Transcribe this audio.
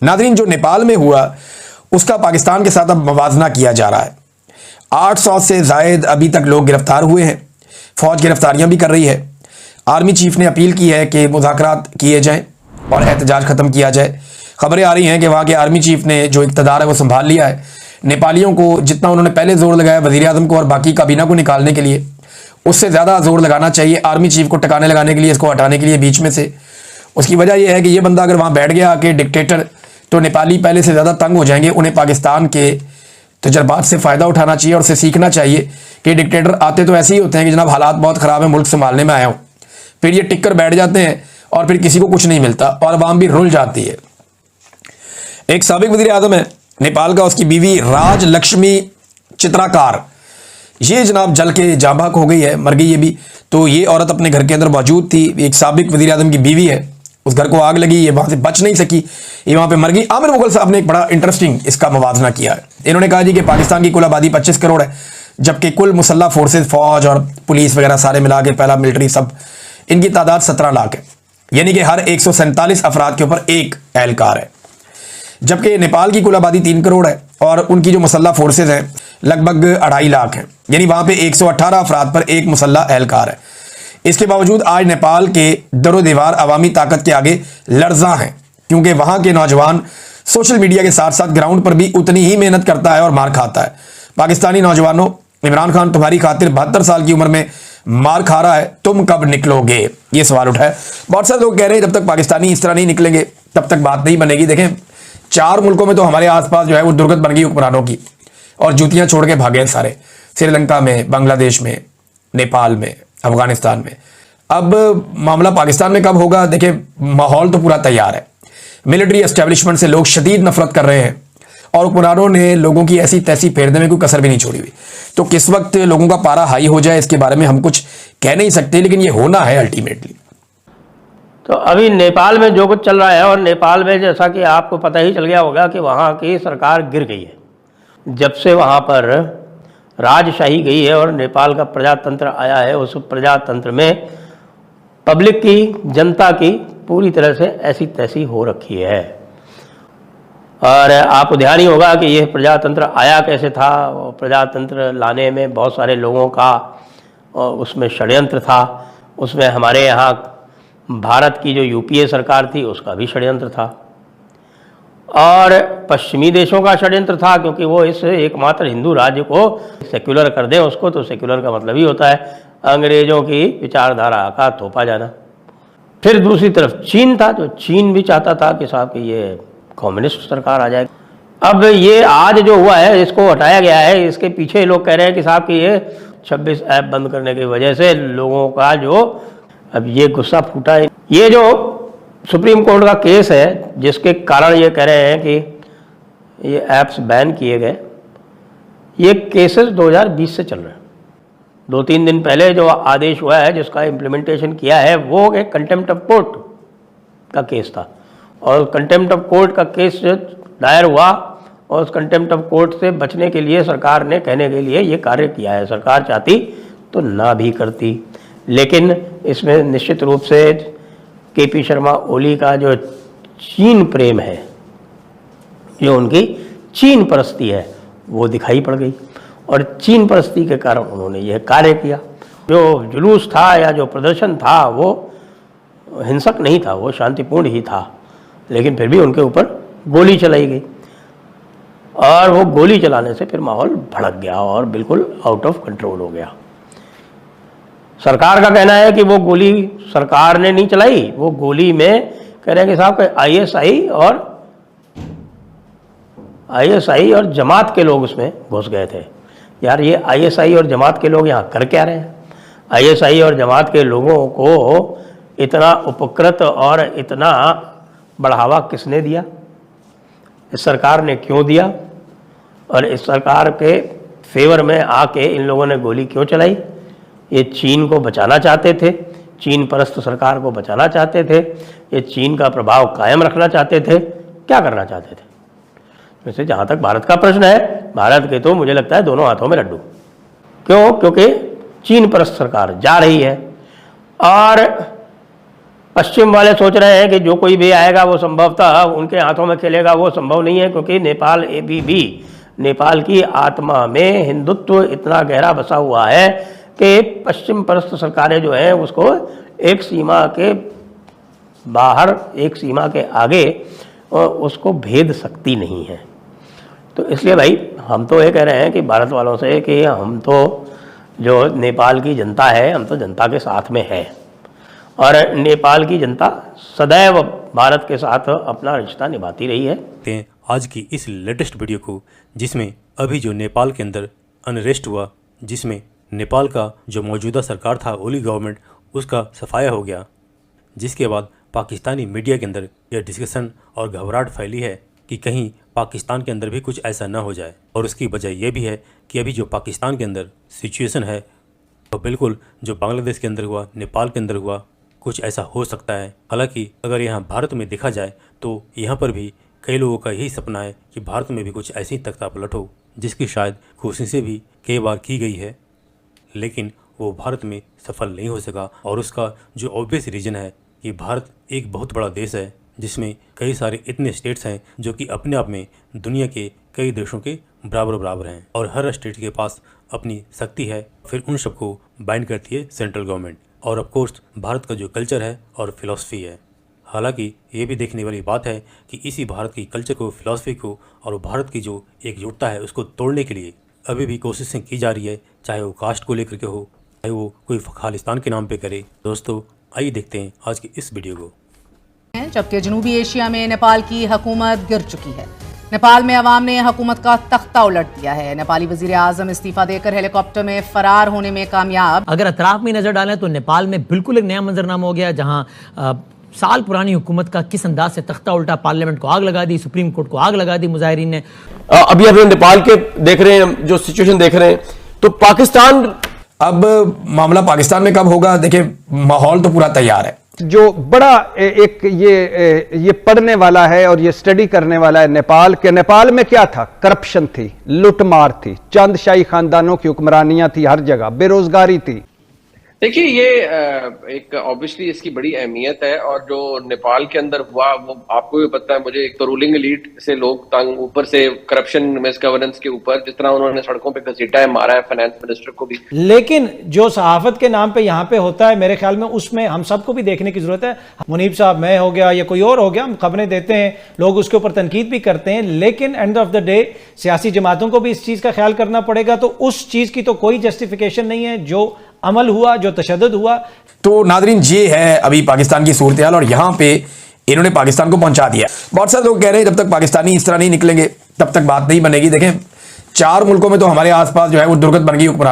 नाज़रीन, जो नेपाल में हुआ उसका पाकिस्तान के साथ अब मवाजना किया जा रहा है। 800 से ज़ायद अभी तक लोग गिरफ्तार हुए हैं। फ़ौज गिरफ्तारियां भी कर रही है। आर्मी चीफ ने अपील की है कि मुज़ाकरात किए जाएं और एहतजाज ख़त्म किया जाए। खबरें आ रही हैं कि वहाँ के आर्मी चीफ ने जो इक़्तिदार है वो संभाल लिया है। नेपालियों को जितना उन्होंने पहले ज़ोर लगाया वज़ीर आज़म को और बाकी काबीना को निकालने के लिए, उससे ज़्यादा ज़ोर लगाना चाहिए आर्मी चीफ को टिकाने लगाने के लिए, इसको हटाने के लिए बीच में से। उसकी वजह यह है कि ये बंदा अगर वहाँ बैठ गया आके डिक्टेटर, तो नेपाली पहले से ज़्यादा तंग हो जाएंगे। उन्हें पाकिस्तान के तजर्बात से फ़ायदा उठाना चाहिए और उससे सीखना चाहिए कि डिक्टेटर आते तो ऐसे ही होते हैं कि जनाब हालात बहुत ख़राब है, मुल्क संभालने में आया हूँ, फिर ये टिक कर बैठ जाते हैं और फिर किसी को कुछ नहीं मिलता और अवाम भी रुल जाती है। एक साबिक वज़ीर आज़म है नेपाल का, उसकी बीवी राज लक्ष्मी चित्राकार, ये जनाब जल के जाबाक हो गई है, मर गई ये भी। तो ये औरत अपने घर के अंदर मौजूद थी, एक साबिक वज़ीर आज़म की बीवी है, उस घर को आग लगी, ये वहाँ से बच नहीं सकी, ये वहाँ पे मर गई। आमिर मुगल साहब ने एक बड़ा इंटरेस्टिंग इसका मवाजना किया है। इन्होंने कहा जी कि पाकिस्तान की कुल आबादी 25 करोड़ है, जबकि कुल मुसल्लह फोर्सेज, फौज और पुलिस वगैरह सारे मिला के, पहला मिलिट्री सब, इनकी तादाद 17 लाख है, यानी कि हर 147 अफराद के ऊपर एक एहलकार है। जबकि नेपाल की कुल आबादी 3 करोड़ है और उनकी जो मुसल्लह फोर्सेज हैं लगभग 2.5 लाख हैं, यानी वहाँ पे 118 अफराद पर एक मुसल्लह एहलकार है। इसके बावजूद आज नेपाल के दरो दीवार अवामी ताकत के आगे लर्जा हैं, क्योंकि वहाँ के नौजवान सोशल मीडिया के साथ साथ ग्राउंड पर भी उतनी ही मेहनत करता है और मार खाता है। पाकिस्तानी नौजवानों, इमरान खान तुम्हारी खातिर 72 साल की उम्र में मार खा रहा है, तुम कब निकलोगे, ये सवाल उठा है। बहुत सारे लोग कह रहे हैं जब तक पाकिस्तानी इस तरह नहीं निकलेंगे तब तक बात नहीं बनेगी। देखें, 4 मुल्कों में तो हमारे आसपास जो है वो दुर्गत बन गई हुक्मरानों की और जूतियां छोड़ के भागे सारे, श्रीलंका में, बांग्लादेश में, नेपाल में, अफगानिस्तान में। अब मामला पाकिस्तान में कब होगा, देखिए माहौल तो पूरा तैयार है। मिलिट्री एस्टेब्लिशमेंट से लोग शदीद नफरत कर रहे हैं और हुक्मरानों ने लोगों की ऐसी तैसी फेरने में कोई कसर भी नहीं छोड़ी हुई। तो किस वक्त लोगों का पारा हाई हो जाए इसके बारे में हम कुछ कह नहीं सकते, लेकिन ये होना है अल्टीमेटली। तो अभी नेपाल में जो कुछ चल रहा है, और नेपाल में जैसा कि आपको पता ही चल गया होगा कि वहाँ की सरकार गिर गई है। जब से वहाँ पर राजशाही गई है और नेपाल का प्रजातंत्र आया है, उस प्रजातंत्र में पब्लिक की, जनता की पूरी तरह से ऐसी तैसी हो रखी है। और आपको ध्यान ही होगा कि यह प्रजातंत्र आया कैसे था। प्रजातंत्र लाने में बहुत सारे लोगों का उसमें षड्यंत्र था। उसमें हमारे यहाँ भारत की जो यूपीए सरकार थी उसका भी षड्यंत्र था और पश्चिमी देशों का षड्यंत्र था, क्योंकि वो इस एकमात्र हिंदू राज्य को सेक्युलर कर दें उसको। तो सेक्युलर का मतलब ही होता है अंग्रेज़ों की विचारधारा का थोपा जाना। फिर दूसरी तरफ चीन था, जो चीन भी चाहता था कि साहब कि ये कम्युनिस्ट सरकार आ जाए। अब ये आज जो हुआ है, इसको हटाया गया है, इसके पीछे लोग कह रहे हैं कि साहब कि ये 26 ऐप बंद करने की वजह से लोगों का जो अब ये गुस्सा फूटा है। ये जो सुप्रीम कोर्ट का केस है जिसके कारण ये कह रहे हैं कि ये ऐप्स बैन किए गए, ये केसेस 2020 से चल रहे हैं। 2-3 दिन पहले जो आदेश हुआ है जिसका इम्प्लीमेंटेशन किया है वो एक कंटेम्प्ट ऑफ कोर्ट का केस था, और कंटेम्प्ट ऑफ कोर्ट का केस दायर हुआ और उस कंटेम्प्ट ऑफ कोर्ट से बचने के लिए सरकार ने कहने के लिए ये कार्य किया है। सरकार चाहती तो ना भी करती, लेकिन इसमें निश्चित रूप से केपी शर्मा ओली का जो चीन प्रेम है, जो उनकी चीन परस्ती है, वो दिखाई पड़ गई और चीन परस्ती के कारण उन्होंने यह कार्य किया। जो जुलूस था या जो प्रदर्शन था वो हिंसक नहीं था, वो शांतिपूर्ण ही था, लेकिन फिर भी उनके ऊपर गोली चलाई गई और वो गोली चलाने से फिर माहौल भड़क गया और बिल्कुल आउट ऑफ कंट्रोल हो गया। सरकार का कहना है कि वो गोली सरकार ने नहीं चलाई, वो गोली में कह रहे हैं कि साहब आईएसआई और जमात के लोग उसमें घुस गए थे। यार ये आईएसआई और जमात के लोग यहाँ कर क्या रहे हैं? आईएसआई और जमात के लोगों को इतना उपकृत और इतना बढ़ावा किसने दिया? इस सरकार ने क्यों दिया? और इस सरकार के फेवर में आके इन लोगों ने गोली क्यों चलाई? ये चीन को बचाना चाहते थे, चीन परस्त सरकार को बचाना चाहते थे, ये चीन का प्रभाव कायम रखना चाहते थे, क्या करना चाहते थे? वैसे जहाँ तक भारत का प्रश्न है, भारत के तो मुझे लगता है दोनों हाथों में लड्डू। क्यों? क्योंकि चीन परस्त सरकार जा रही है और पश्चिम वाले सोच रहे हैं कि जो कोई भी आएगा वो संभवतः उनके हाथों में खेलेगा, वो संभव नहीं है, क्योंकि नेपाल अभी भी नेपाल की आत्मा में हिंदुत्व इतना गहरा बसा हुआ है कि पश्चिम परस्त सरकारें जो हैं उसको एक सीमा के बाहर, एक सीमा के आगे उसको भेद सकती नहीं है। तो इसलिए भाई हम तो ये कह रहे हैं कि भारत वालों से कि हम तो जो नेपाल की जनता है, हम तो जनता के साथ में है, और नेपाल की जनता सदैव भारत के साथ अपना रिश्ता निभाती रही है। आज की इस लेटेस्ट वीडियो को, जिसमें अभी जो नेपाल के अंदर अनरेस्ट हुआ, जिसमें नेपाल का जो मौजूदा सरकार था, ओली गवर्नमेंट, उसका सफाया हो गया, जिसके बाद पाकिस्तानी मीडिया के अंदर यह डिस्कशन और घबराहट फैली है कि कहीं पाकिस्तान के अंदर भी कुछ ऐसा ना हो जाए। और उसकी वजह यह भी है कि अभी जो पाकिस्तान के अंदर सिचुएशन है, तो बिल्कुल जो बांग्लादेश के अंदर हुआ, नेपाल के अंदर हुआ, कुछ ऐसा हो सकता है। हालांकि अगर यहाँ भारत में देखा जाए तो यहाँ पर भी कई लोगों का यही सपना है कि भारत में भी कुछ ऐसी तख्तापलट हो, जिसकी शायद कोशिशें भी कई बार की गई है, लेकिन वो भारत में सफल नहीं हो सका। और उसका जो ऑब्वियस रीज़न है कि भारत एक बहुत बड़ा देश है, जिसमें कई सारे इतने स्टेट्स हैं जो कि अपने आप में दुनिया के कई देशों के बराबर हैं, और हर स्टेट के पास अपनी शक्ति है, फिर उन सबको बाइंड करती है सेंट्रल गवर्नमेंट। और ऑफ कोर्स भारत का जो कल्चर है और फिलॉसफी है। हालांकि ये भी देखने वाली बात है कि इसी भारत की कल्चर को, फिलॉसफी को और भारत की जो एकजुटता है उसको तोड़ने के लिए अभी भी कोशिशें की जा रही है, चाहे वो कास्ट को लेकर के हो, चाहे वो कोई खालिस्तान के नाम पे करे। दोस्तों आइए देखते हैं आज की इस वीडियो को। जबकि जनूबी एशिया में नेपाल की हुकूमत गिर चुकी है। नेपाल में अवाम ने हुकूमत का तख्ता उलट दिया है। नेपाली वजीर आजम इस्तीफा देकर हेलीकॉप्टर में फरार होने में कामयाब। अगर अतराफ में नजर डालें तो नेपाल में बिल्कुल एक नया मंजरनामा हो गया, जहां साल पुरानी हुकूमत का किस अंदाज से तख्ता उल्टा, पार्लियामेंट को आग लगा दी, सुप्रीम कोर्ट को आग लगा दी मुजाहिरीन ने। अभी हम नेपाल के देख रहे हैं, जो सिचुएशन देख रहे हैं, तो पाकिस्तान, अब मामला पाकिस्तान में कब होगा, देखिए माहौल तो पूरा तैयार है। जो बड़ा एक ये पढ़ने वाला है और ये स्टडी करने वाला है नेपाल के। नेपाल में क्या था? करप्शन थी, लूटमार थी, चंदशाही खानदानों की हुक्मरानियां थी, हर जगह बेरोजगारी थी। देखिए ये एक ऑब्वियसली इसकी बड़ी अहमियत है, और जो नेपाल के अंदर हुआ वो आपको भी पता है, मुझे एक तो रूलिंग एलीट से लोग तंग, ऊपर से करप्शन, मिस गवर्नेंस के ऊपर जिस तरह उन्होंने सड़कों पे घसीटा है, मारा है फाइनेंस मिनिस्टर को भी। लेकिन जो सहाफत के नाम पे यहाँ पे होता है, मेरे ख्याल में उसमें हम सबको भी देखने की जरूरत है। मुनीब साहब, मैं हो गया या कोई और हो गया, हम खबरें देते हैं, लोग उसके ऊपर तनकीद भी करते हैं, लेकिन एंड ऑफ द डे सियासी जमातों को भी इस चीज का ख्याल करना पड़ेगा। तो उस चीज की तो कोई जस्टिफिकेशन नहीं है जो अमल हुआ, जो तशद्दुद हुआ। तो नादरीन, ये है अभी पाकिस्तान की सूरत हाल, और यहां पे इन्होंने पाकिस्तान को पहुंचा दिया। बहुत सारे लोग कह रहे हैं जब तक पाकिस्तानी इस तरह नहीं निकलेंगे तब तक बात नहीं बनेगी। देखें 4 मुल्कों में तो हमारे आसपास जो है वो दुर्गत बन गई हुक्मरान।